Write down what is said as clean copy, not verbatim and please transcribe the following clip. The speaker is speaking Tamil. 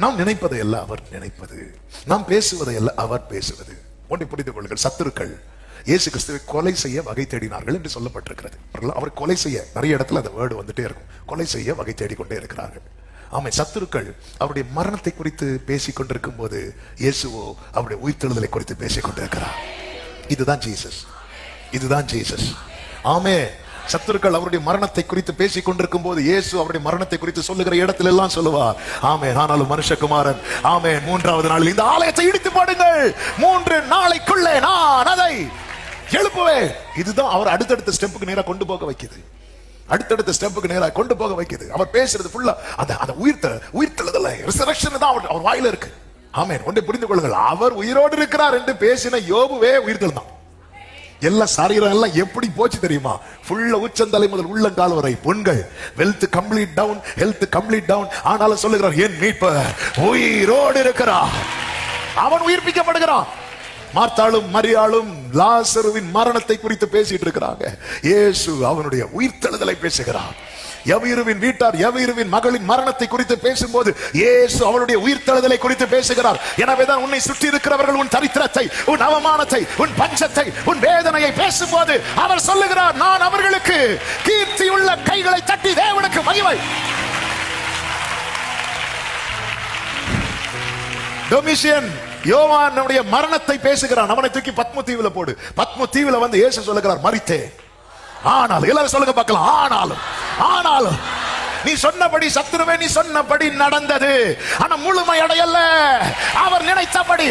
நாம் நினைப்பதை அல்ல அவர் நினைப்பது, நாம் பேசுவதை அல்ல அவர் பேசுவது. ஒன்றை புரிந்து கொள்ளுங்கள், சத்துருக்கள் இயேசு கிறிஸ்துவை கொலை செய்ய வகை தேடினார்கள் என்று சொல்லப்பட்டிருக்கிறது. அவர் கொலை செய்ய, நிறைய இடத்துல அந்த வேர்டு வந்துட்டே இருக்கும், கொலை செய்ய வகை தேடிக்கொண்டே இருக்கிறார்கள். ஆமை, சத்துருக்கள் அவருடைய மரணத்தை குறித்து பேசிக் கொண்டிருக்கும் போது இயேசுவோ அவருடைய உயிர்த்தெழுதலை குறித்து பேசிக் கொண்டிருக்கிறார். இதுதான் ஜீசஸ், இதுதான் ஜீசஸ். ஆமே, சத்துருக்கள் அவருடைய மரணத்தை குறித்து பேசிக் கொண்டிருக்கும் போது இயேசு அவருடைய மரணத்தை குறித்து சொல்லுகிற இடத்துல எல்லாம் சொல்லுவார், ஆமே, ஆனாலும் மனுஷகுமாரன், ஆமே, 3வது நாளில் இந்த ஆலயத்தை இடித்து போடுங்கள், 3 நாளைக்குள்ளே நான் அதை எழுப்புவேன். இதுதான் அவர் அடுத்தடுத்த ஸ்டெப்புக்கு நேரா கொண்டு போக வைக்குது, அடுத்தடுத்த ஸ்டெப்புக்கு நேராக கொண்டு போக வைக்குது. அவர் பேசுறது ஃபுல்லா அந்த உயிர்த்தெழுதல், ரிசரக்ஷன் தான் அவர் வாயில இருக்கு. ஆமென். ஒன்றை புரிந்து கொள்ளுங்கள், அவர் உயிரோடு இருக்கிறார் என்று பேசின யோபுவே உயிர்த்தெழுந்தான். எல்லா சரீரம் எல்லாம் எப்படி போச்சு தெரியுமா? ஃபுல்லா உச்சந்தலை முதல் உள்ளங்கால் வரை புண்கள், wealth complete down, health complete down. ஆனாலும் சொல்லுகிறார், என் மீட்பர் உயிரோடு இருக்கிறார், அவன் உயிர்ப்பிக்கப்படுகிறான். மார்த்தாளும் மரியாளும் லாசருவின் மரணத்தை குறித்து பேசிட்டு இருக்கிறாங்க, இயேசு அவனுடைய உயிர்த்தெழுதலை பேசுகிறார். யவீருவின் வீட்டார், யவீருவின் மகளின் மரணத்தை குறித்து பேசும்போது இயேசு அவளுடைய உயிர்த்தெழுதலை குறித்து பேசுகிறார். எனவேதான் உன்னை சுற்றி இருக்கிறவர்கள் உன் தரித்திரத்தை, உன் அவமானத்தை, உன் பஞ்சத்தை, உன் வேதனையை பேசும்போது அவர் சொல்லுகிறார், நான் அவர்களுக்கு கீர்த்தியுள்ள கைகளை தட்டி தேவனுக்கு மகிமை. டொமிஷியன் யோவானுடைய மரணத்தை பேசுகிறான், அவனை தூக்கி பத்மு தீவுல போடு. பத்மு தீவுல வந்து இயேசு சொல்லுகிறார், மரித்தேன், ஆனாலும், எல்லாரும் சொல்லுங்க பார்க்கலாம், ஆனாலும் நீ சொன்னபடி சத்துருவே, நீ சொன்னபடி நடந்தது, ஆனா முழுமை அடையல, அவர் நினைத்தபடி